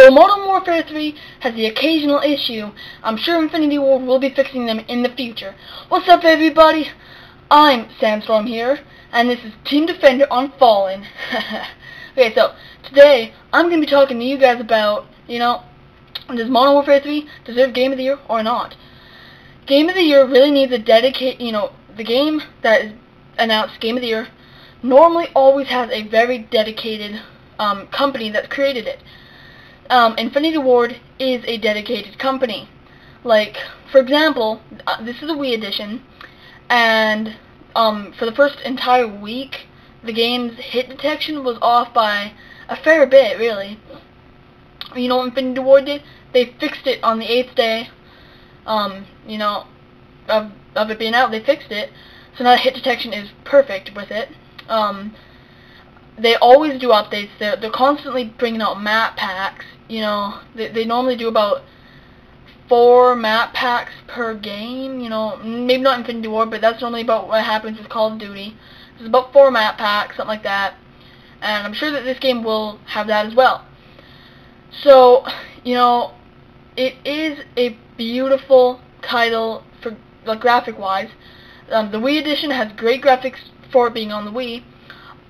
Though Modern Warfare 3 has the occasional issue, I'm sure Infinity Ward will be fixing them in the future. What's up, everybody? I'm Sandstorm here, and this is Team Defender on Fallen. Okay, so today I'm going to be talking to you guys about, does Modern Warfare 3 deserve Game of the Year or not? Game of the Year really needs a the game that is announced Game of the Year normally always has a very dedicated company that created it. Infinity Ward is a dedicated company. Like, for example, this is a Wii edition, and for the first entire week, the game's hit detection was off by a fair bit, really. You know what Infinity Ward did? They fixed it on the 8th day, of it being out. They fixed it, so now hit detection is perfect with it. They always do updates. They're constantly bringing out map packs. They normally do about 4 map packs per game. Maybe not Infinity Ward, but that's normally about what happens with Call of Duty. There's about 4 map packs, something like that. And I'm sure that this game will have that as well. So, it is a beautiful title for graphic-wise. The Wii edition has great graphics for it being on the Wii.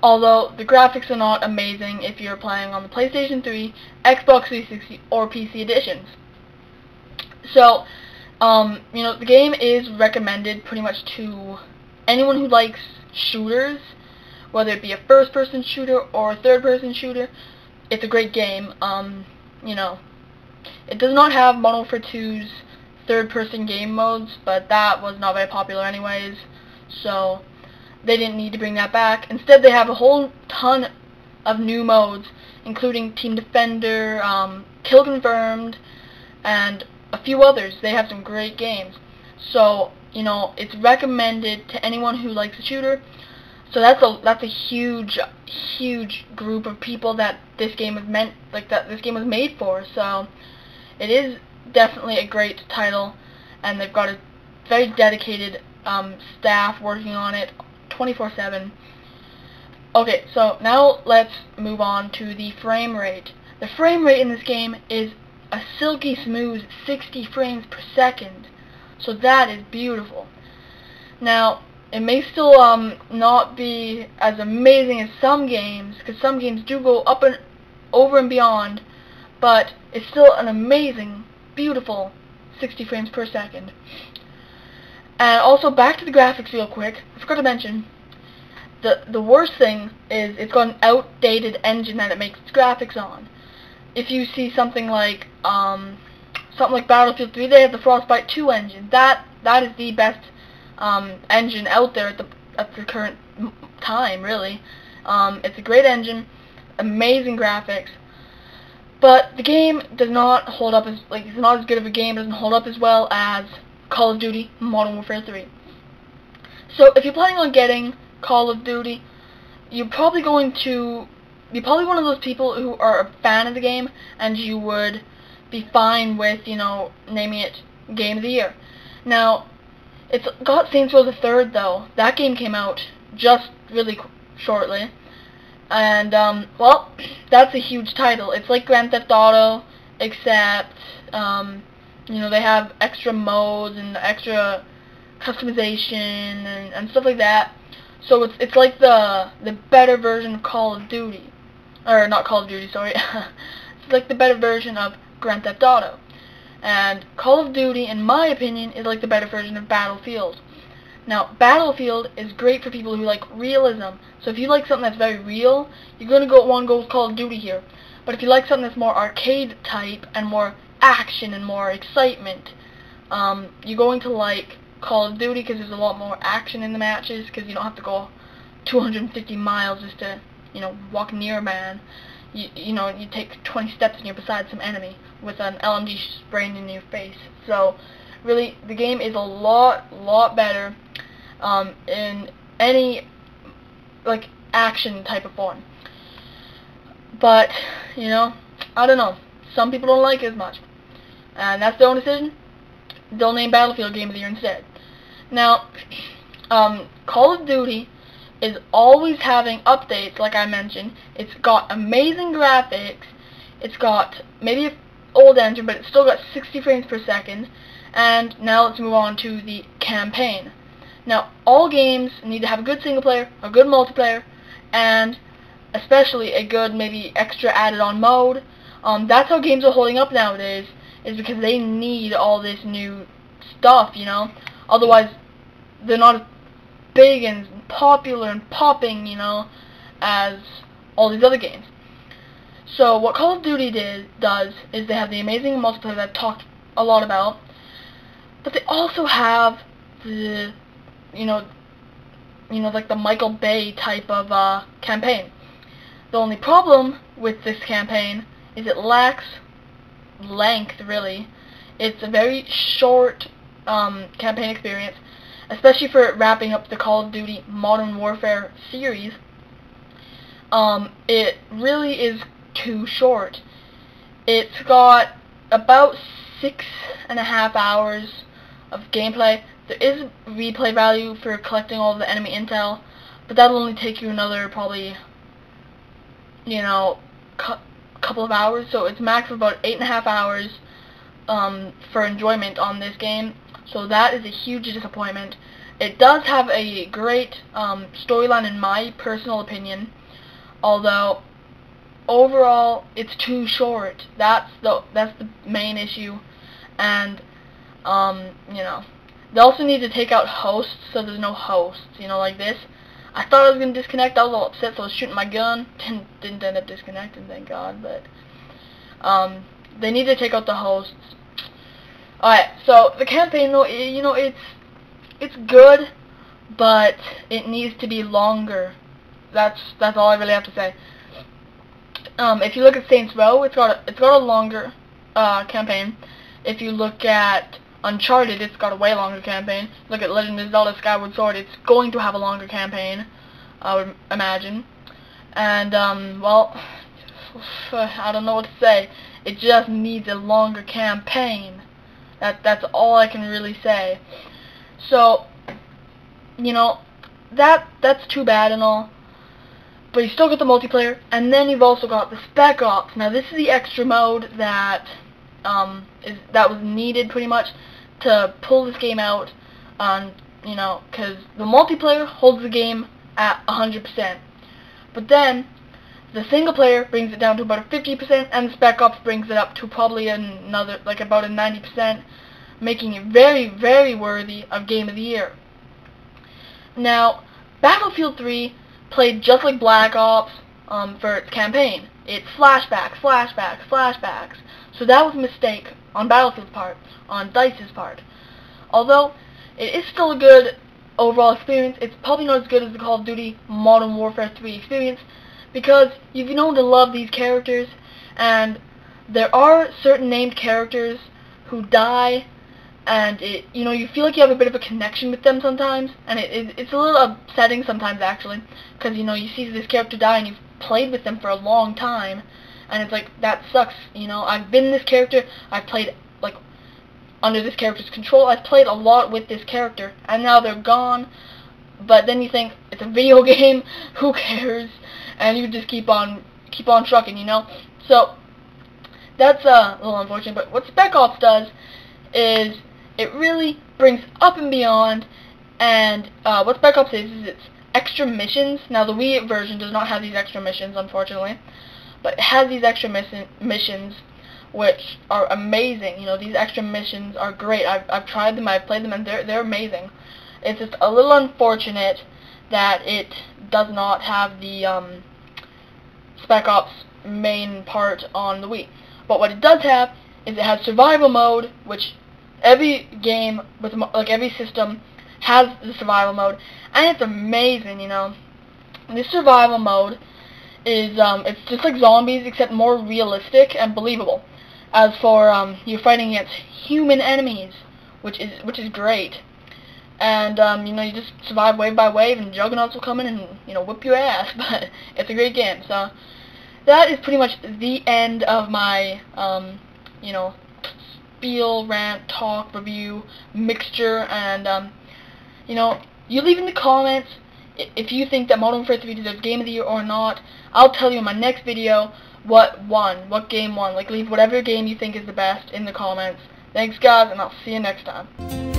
Although the graphics are not amazing if you're playing on the PlayStation 3, Xbox 360, or PC editions. So, the game is recommended pretty much to anyone who likes shooters, whether it be a first-person shooter or a third-person shooter. It's a great game. It does not have Modern Warfare 2's third-person game modes, but that was not very popular anyways, so they didn't need to bring that back. Instead, they have a whole ton of new modes, including Team Defender, Kill Confirmed, and a few others. They have some great games. So, it's recommended to anyone who likes a shooter. So that's a huge group of people that this game was made for. So it is definitely a great title, and they've got a very dedicated staff working on it 24/7. Okay, so now let's move on to the frame rate. The frame rate in this game is a silky smooth 60 frames per second. So that is beautiful. Now, it may still not be as amazing as some games, because some games do go up and over and beyond, but it's still an amazing, beautiful 60 frames per second. And also, back to the graphics real quick. I forgot to mention, the worst thing is it's got an outdated engine that it makes its graphics on. If you see something like Battlefield 3, they have the Frostbite 2 engine. That is the best engine out there at the current time, really. It's a great engine, amazing graphics, but the game does not hold up it's not as good of a game. It doesn't hold up as well as Call of Duty Modern Warfare 3. So if you're planning on getting Call of Duty, you're probably one of those people who are a fan of the game, and you would be fine with, naming it Game of the Year. Now, it's got Saints Row the Third, though. That game came out just really shortly. And, well, that's a huge title. It's like Grand Theft Auto, except, they have extra modes and extra customization and stuff like that. So it's like the better version of Call of Duty. Or, not Call of Duty, sorry. It's like the better version of Grand Theft Auto. And Call of Duty, in my opinion, is like the better version of Battlefield. Now, Battlefield is great for people who like realism. So if you like something that's very real, you're going to want to go with Call of Duty here. But if you like something that's more arcade type and more action and more excitement, you're going to like Call of Duty, because there's a lot more action in the matches, because you don't have to go 250 miles just to, walk near a man. You take 20 steps and you're beside some enemy with an LMG spraying in your face. So, really, the game is a lot better in any, action type of form. But, I don't know. Some people don't like it as much. And that's their own decision. They'll name Battlefield Game of the Year instead. Now, Call of Duty is always having updates, like I mentioned. It's got amazing graphics. It's got maybe an old engine, but it's still got 60 frames per second. And now let's move on to the campaign. Now, all games need to have a good single player, a good multiplayer, and especially a good maybe extra added on mode. That's how games are holding up nowadays, is because they need all this new stuff, you know. Otherwise, they're not as big and popular and popping, you know, as all these other games. So what Call of Duty does is they have the amazing multiplayer that I've talked a lot about, but they also have the, like the Michael Bay type of campaign. The only problem with this campaign is it lacks length, really. It's a very short campaign experience, especially for wrapping up the Call of Duty Modern Warfare series. It really is too short. It's got about 6.5 hours of gameplay. There is replay value for collecting all the enemy intel, but that'll only take you another probably, couple of hours. So it's max of about 8.5 hours for enjoyment on this game. So that is a huge disappointment. It does have a great storyline in my personal opinion, although overall it's too short. That's the main issue. And they also need to take out hosts, so there's no hosts, like this. I thought I was going to disconnect. I was all upset, so I was shooting my gun. Didn't end up disconnecting, thank God. But they need to take out the hosts. Alright, so the campaign, though, it's good, but it needs to be longer. That's all I really have to say. If you look at Saints Row, it's got a longer campaign. If you look at Uncharted, it's got a way longer campaign. Look at Legend of Zelda Skyward Sword, it's going to have a longer campaign, I would imagine. And, well, I don't know what to say. It just needs a longer campaign. That's all I can really say. So, that's too bad and all. But you still got the multiplayer, and then you've also got the Spec Ops. Now, this is the extra mode that was needed pretty much to pull this game out, because the multiplayer holds the game at 100%. But then, the single player brings it down to about a 50%, and the Spec Ops brings it up to probably another, like about a 90%, making it very, very worthy of Game of the Year. Now, Battlefield 3 played just like Black Ops for its campaign. It's flashbacks, flashbacks, flashbacks. So that was a mistake on Battlefield's part, on DICE's part. Although, it is still a good overall experience, it's probably not as good as the Call of Duty Modern Warfare 3 experience, because you've known to love these characters, and there are certain named characters who die, and you feel like you have a bit of a connection with them sometimes, and it's a little upsetting sometimes, actually, because you see this character die and you've played with them for a long time, and it's like, that sucks. I've been this character, I've played like under this character's control, I've played a lot with this character, and now they're gone. But then you think, it's a video game, who cares? And you just keep on trucking, So that's a little unfortunate. But what Spec Ops does is it really brings up and beyond. And what Spec Ops is it's extra missions. Now the Wii version does not have these extra missions, unfortunately, but it has these extra missions, which are amazing. These extra missions are great. I've tried them, I've played them, and they're amazing. It's just a little unfortunate that it does not have the Spec Ops main part on the Wii. But what it does have is it has survival mode, which every game with every system has the survival mode, and it's amazing. This survival mode is it's just like zombies except more realistic and believable. As for you're fighting against human enemies, which is great. And you just survive wave by wave, and juggernauts will come in and whip your ass. But it's a great game. So that is pretty much the end of my spiel, rant, talk, review, mixture. And you leave in the comments if you think that Modern Warfare 3 deserves Game of the Year or not. I'll tell you in my next video what won, what game won. Like, leave whatever game you think is the best in the comments. Thanks, guys, and I'll see you next time.